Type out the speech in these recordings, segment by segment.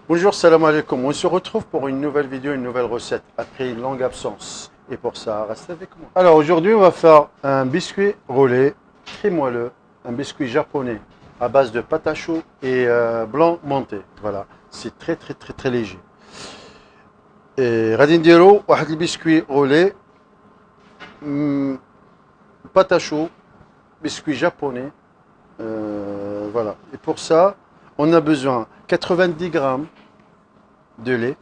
Bonjour, salam alaikum. On se retrouve pour une nouvelle vidéo, une nouvelle recette après une longue absence. Et pour ça, restez avec moi. Alors aujourd'hui, on va faire un biscuit roulé très moelleux, un biscuit japonais à base de pâte à choux et blanc monté. Voilà, c'est très léger. Et غادي نديرو واحد البسكوي roulé, pâte à choux, biscuit japonais. Voilà. Et pour ça, on a besoin 90 grammes de lait,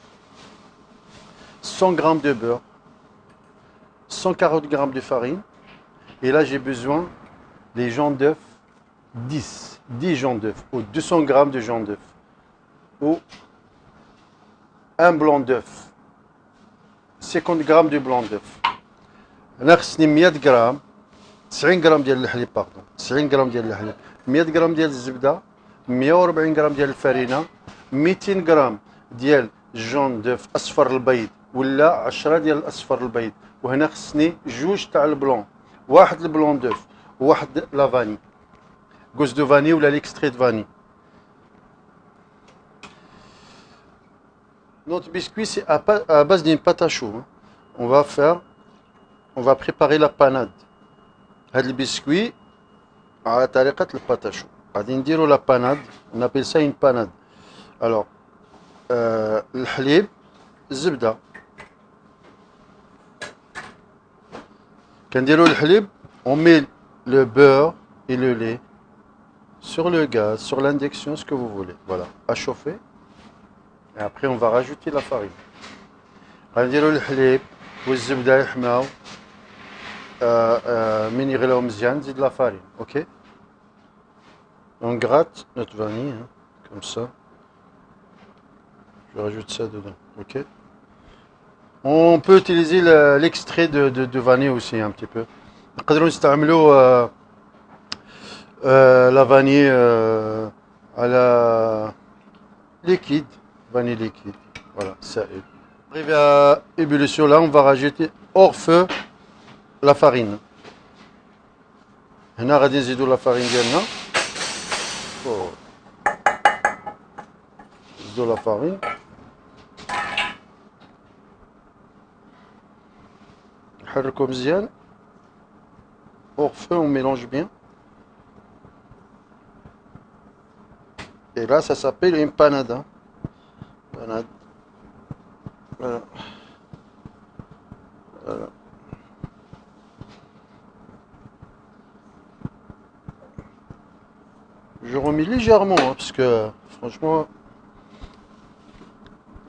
100 grammes de beurre, 140 grammes de farine. Et là, j'ai besoin des jaunes d'œufs, 10 jaunes d'œufs, ou 200 grammes de jaunes d'œufs, ou un blanc d'œuf, 50 grammes de blanc d'œuf. ناقصني 100 غرام 90 غرام ديال الحليب باردون 90 غرام ديال الحليب 100 غرام ديال الزبده 140 غرام ديال الفرينه 200 غرام ديال الجون دوف اصفر البيض ولا 10 ديال الاصفر البيض وهنا خصني جوج تاع البلون واحد البلون دوف وواحد لا فاني غوز دو فاني ولا ليكستري دو فاني. Notre biscuit c'est à base d'une pâte à choux. On va préparer la panade. هاد البسكوي على طريقة الباتاشو غادي نديرو لا باناد on appelle ça une panade. Alors الحليب الزبدة كنديرو الحليب on met le beurre et le lait sur le gaz, sur l'induction, ce que vous voulez, voilà, à chauffer et après on va rajouter la farine. غادي نديرو الحليب والزبدة يحماو من يغلاو مزيان نزيد لا farine, ok. On gratte notre vanille, hein, comme ça. Je rajoute ça dedans, ok. On peut utiliser l'extrait de vanille aussi un petit peu. نقدروا نستعملوا la vanille على liquide, vanille liquide. Voilà, ça aide. Arrivé à ébullition, là, on va rajouter hors feu la farine. هنا غادي نزيدوا la farine ديالنا. De la farine. نحركو مزيان. Hors feu, on mélange bien. Et là, ça s'appelle une panade. Hein. Panade. Voilà. Voilà. Je remis légèrement, hein, parce que franchement,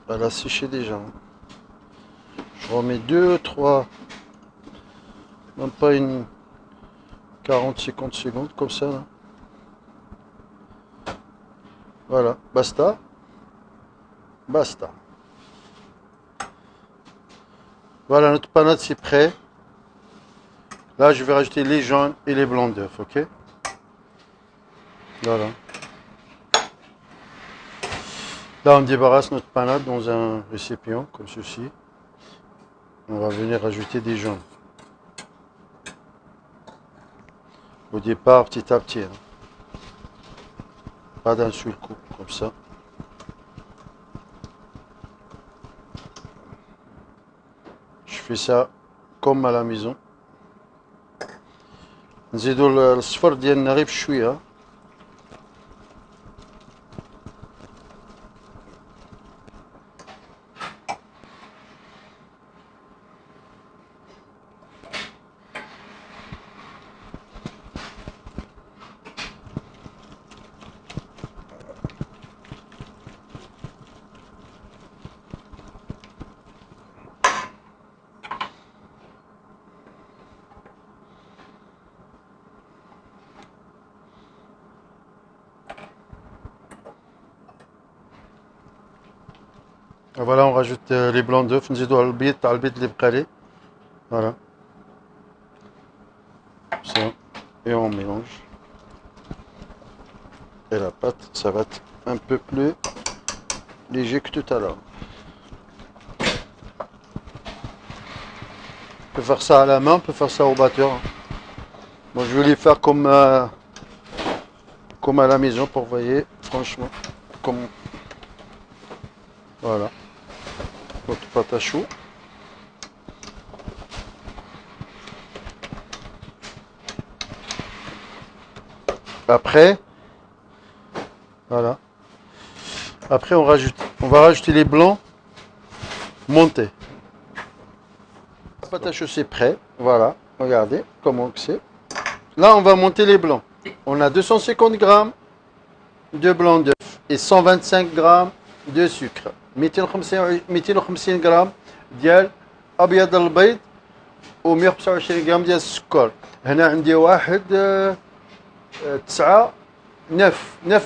elle a séché déjà. Hein. Je remets 2, 3, même pas une 40-50 secondes, comme ça. Là. Voilà, basta. Basta. Voilà, notre panade c'est prêt. Là, je vais rajouter les jaunes et les blancs d'œufs, ok? Voilà. Là, on débarrasse notre panade dans un récipient, comme ceci. On va venir rajouter des jaunes. Au départ, petit à petit. Hein. Pas d'un seul coup, comme ça. Je fais ça comme à la maison. نزيدو الصفر ديالنا غير بشويه. Voilà, on rajoute les blancs d'œufs, نزيدو على البيض اللي بقى لي. Voilà. Ça. Et on mélange. Et la pâte, ça va être un peu plus léger que tout à l'heure. On peut faire ça à la main, on peut faire ça au batteur. Moi, je vais les faire comme à la maison pour voyez, franchement, comme Voilà. Notre pâte à choux. Après, voilà. Après, on va rajouter les blancs montés. La pâte à choux, c'est prêt. Voilà. Regardez comment c'est. Là, on va monter les blancs. On a 250 grammes de blanc d'œuf et 125 grammes de sucre. 250 grammes ديال ابيض البيض و 125 غرام ديال السكر. هنا عندي واحد 9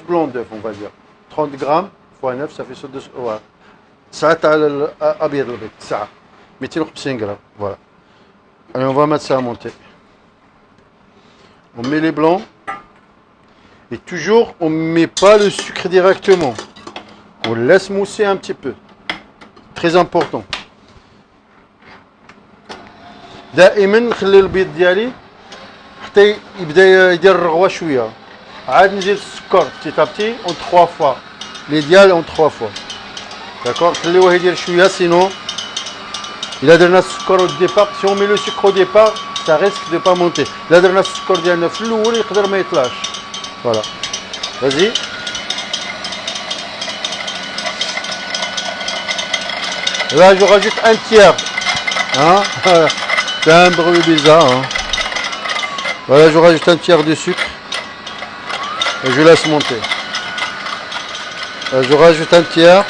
blanc d'œuf, on va dire. 30 grammes fois 9, ça fait 2 ouais. 9 تاع الابيض البيض 9 250 grammes. Voilà. Allez, on va mettre ça à monter. On met les blancs. Et toujours, on ne met pas le sucre directement. On laisse mousser un petit peu. Très important. دائما نخلي البيض ديالي حتى يبدا يدير الرغوه شويه. عاد نزيد السكر petit à petit en 3 fois. Les ديال en 3 fois. D'accord. نخليوه يدير شويه sinon إلا درنا السكر au départ, si on met le sucre au départ, ça risque de pas monter. إلا درنا السكر ديالنا في الأول يقدر ما يطلعش. Voilà. Vas-y. Là, je rajoute un tiers. Hein? C'est un bruit bizarre. Hein? Voilà, je rajoute un tiers de sucre. Et je laisse monter. Là, je rajoute un tiers.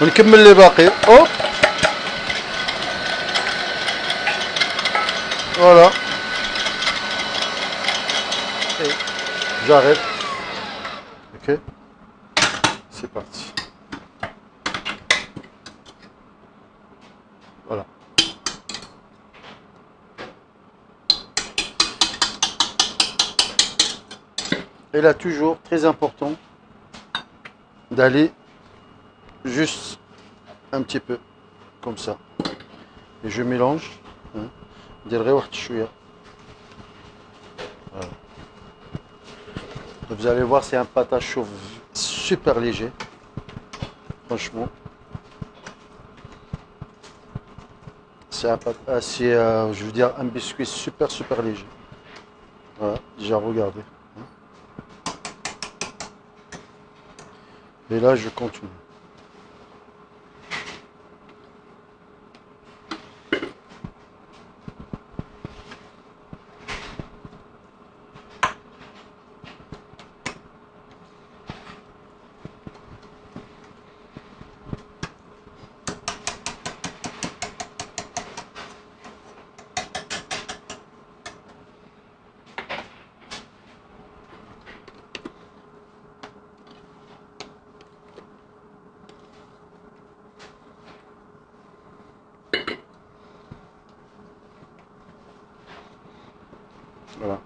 ونكمل لي باقي. Hop. Voilà. Et j'arrête. Ok. C'est parti. Voilà. Et là, toujours, très important, d'aller juste un petit peu, comme ça. Et je mélange. Hein. Voilà. Vous allez voir, c'est un pâte à choux super léger. Franchement. C'est un pâte, je veux dire, un biscuit super léger. Voilà, déjà regardez. Et là, je continue. Voilà.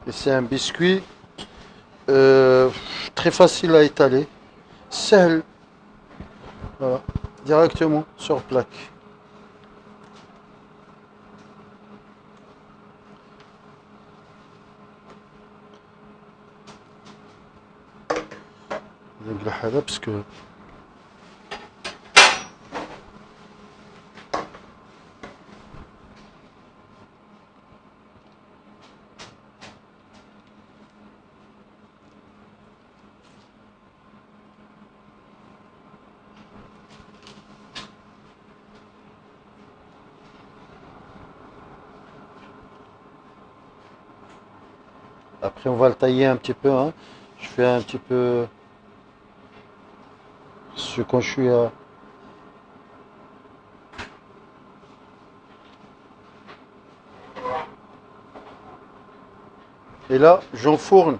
Et c'est un biscuit très facile à étaler, seul, voilà, directement sur plaque. parce que après on va le tailler un petit peu, hein. Je fais un petit peu ce quand je suis à et là j'enfourne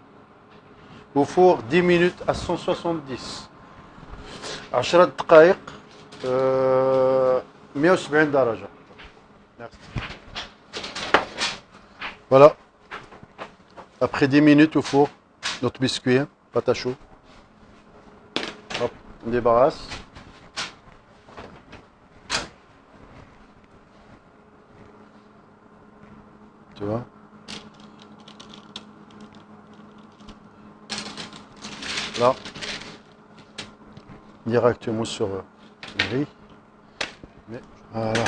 au four 10 minutes à 170 10 دقائق 170 درجة. Merci. Voilà. Après 10 minutes au four, notre biscuit, pâte à choux. Hop, on débarrasse. Tu vois. Là, directement sur le riz. Mais, voilà.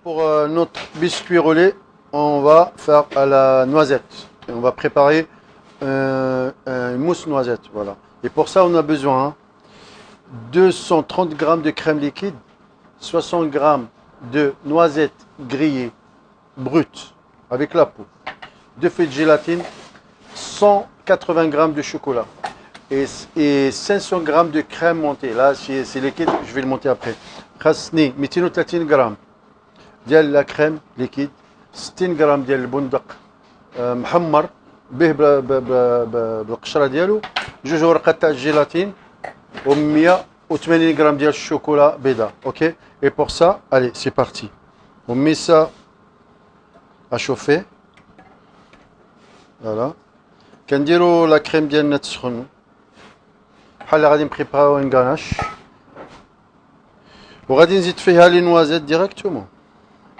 Pour notre biscuit roulé, on va faire à la noisette. Et on va préparer une mousse noisette. Voilà. Et pour ça, on a besoin 230 g de crème liquide, 60 g de noisettes grillées brutes avec la peau, 2 feuilles de gélatine, 180 g de chocolat et 500 g de crème montée. Là, c'est liquide, je vais le monter après. خاصني 230 g ديال لا كريم ليكيد، 60 غرام ديال البندق محمر به بالقشره ديالو، 2 ورقات تاع الجيلاتين و 180 غرام ديال الشوكولا بيضاء. اوكي. Et pour ça, allez, c'est parti. On met ça à chauffer. Voilà. كنديروا لا كريم ديالنا تسخن بحال اللي غادي نبريباريو ان غاناش، وغادي نزيد فيها لي نوازيت ديريكتومون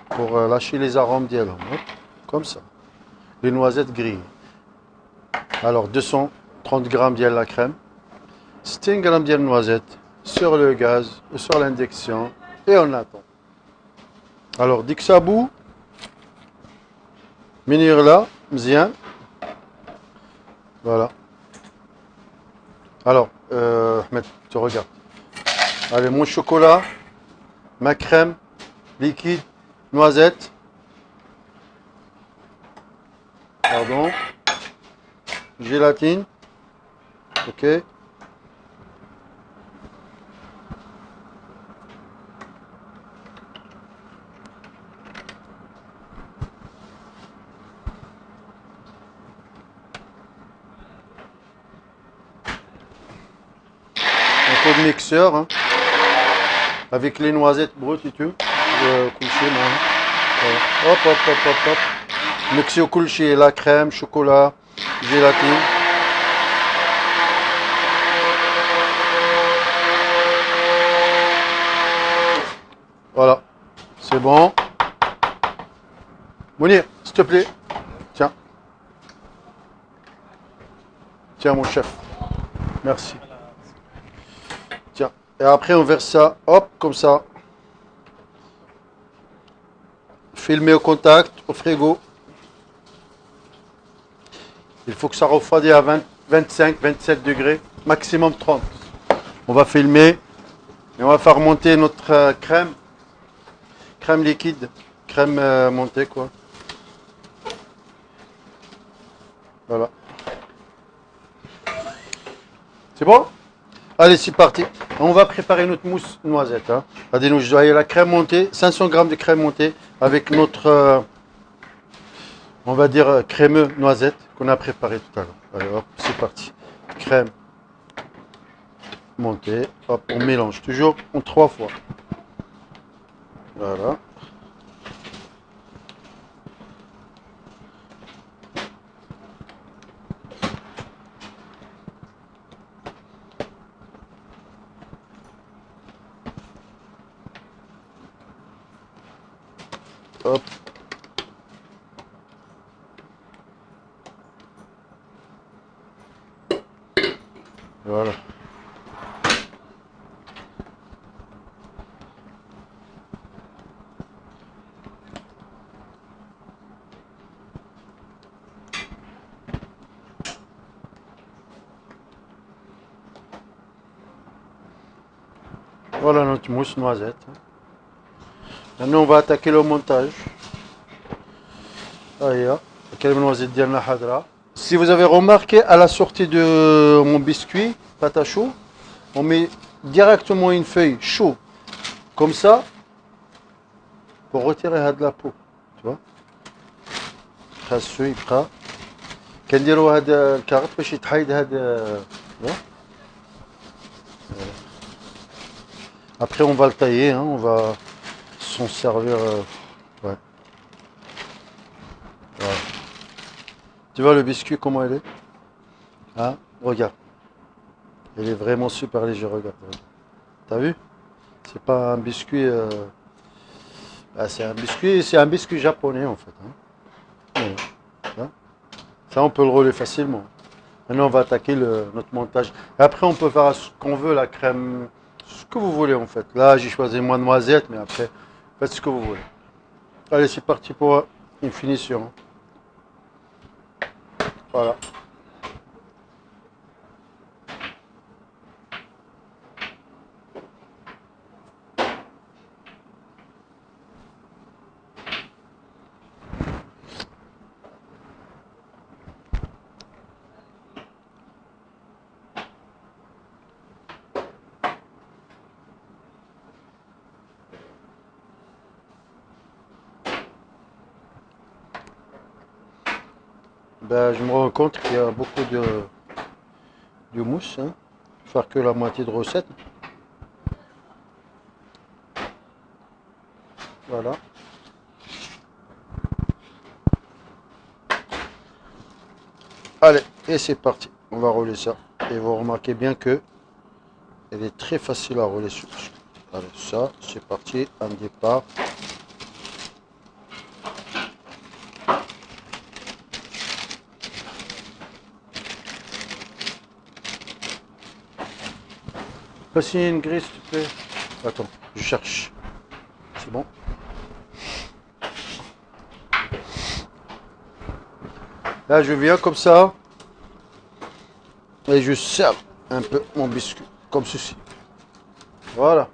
pour lâcher les arômes d'yellow, comme ça. Les noisettes grillées. Alors 230 g de la crème, 60 g de noisettes sur le gaz ou sur l'induction et on attend. Alors dès que ça bout, menir là, mzien. Voilà. Alors, Ahmed, tu regardes. Allez, mon chocolat, ma crème liquide, noisette, pardon, gélatine, ok. Un peu de mixeur, hein, avec les noisettes brutes et tout. Coucher, hop, hop, hop, hop, hop. Mixer au coucher, la crème, chocolat, gélatine. Voilà, c'est bon. Mounir, s'il te plaît. Tiens. Tiens, mon chef. Merci. Tiens. Et après, on verse ça, hop, comme ça. Filmer au contact, au frigo. Il faut que ça refroidisse à 25, 27 degrés, maximum 30. On va filmer et on va faire monter notre crème liquide, crème montée quoi. Voilà. C'est bon? Allez, c'est parti. On va préparer notre mousse noisette. Hein. La crème montée, 500 g de crème montée avec notre, on va dire, crémeux noisette qu'on a préparé tout à l'heure. Allez, hop, c'est parti. Crème montée. Hop, on mélange toujours en 3 fois. Voilà. Hop. Voilà. Voilà notre mousse noisette. Maintenant on va attaquer le montage. Si vous avez remarqué, à la sortie de mon biscuit, pâte à chaud, on met directement une feuille chaude, comme ça, pour retirer de la peau. Tu vois? كنديروا هذا الكارت باش يتحيد هذا. Après on va le tailler, hein, on va s'en servir. Ouais. Voilà. Tu vois le biscuit comment il est? Hein? Regarde. Il est vraiment super léger, regarde. T'as vu? C'est pas un biscuit. Bah, c'est un biscuit japonais en fait, hein. Voilà. Hein. Ça, on peut le rouler facilement. Maintenant, on va attaquer notre montage. Et après, on peut faire ce qu'on veut, la crème, ce que vous voulez en fait. Là, j'ai choisi moins de noisettes, mais après, faites ce que vous voulez. Allez, c'est parti pour une finition. Voilà. Ben, je me rends compte qu'il y a beaucoup de mousse, hein. Faire que la moitié de recette. Voilà. Allez, et c'est parti. On va rouler ça. Et vous remarquez bien que elle est très facile à rouler sur. Allez, ça, c'est parti. Un départ. Passer une grille, s'il te plaît. Attends, je cherche. C'est bon. Là, je viens comme ça. Et je serre un peu mon biscuit. Comme ceci. Voilà.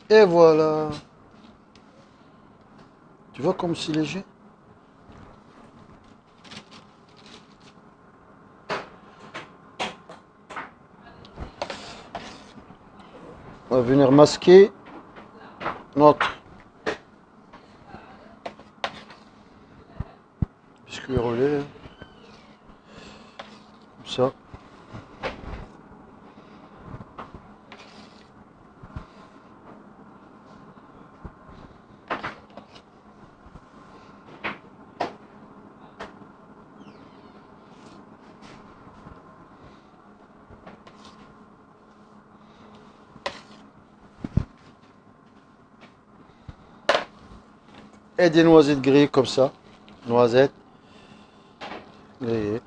Et voilà. Tu vois comme c'est léger? On va venir masquer notre biscuit roulé. Comme ça. Et des noisettes grillées comme ça. Noisettes grillées.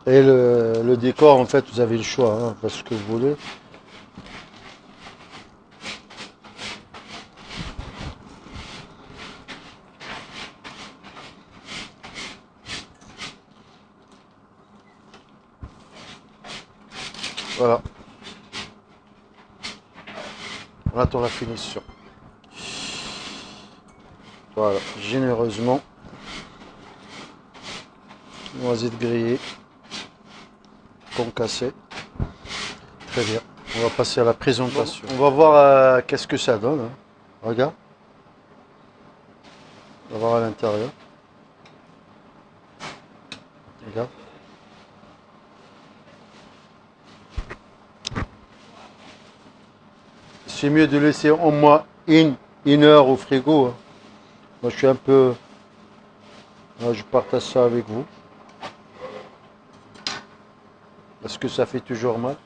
Et le décor, en fait, vous avez le choix, hein, parce que vous voulez. Voilà. On attend la finition. Voilà, généreusement. Noisettes grillées. Concassées. Très bien. On va passer à la présentation. On va voir qu'est-ce que ça donne, hein. Regarde. On va voir à l'intérieur. Regarde. C'est mieux de laisser au moins une heure au frigo, hein. Moi, je suis un peu... Je partage ça avec vous. Parce que ça fait toujours mal.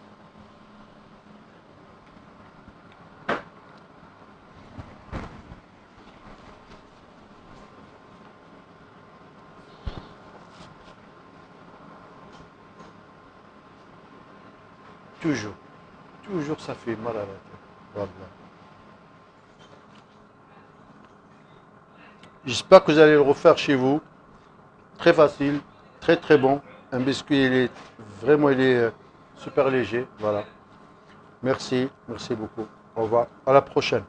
Toujours. Toujours, ça fait mal à la tête. Voilà. J'espère que vous allez le refaire chez vous. Très facile, très très bon. Un biscuit, il est vraiment, il est super léger. Voilà. Merci, merci beaucoup. Au revoir. À la prochaine.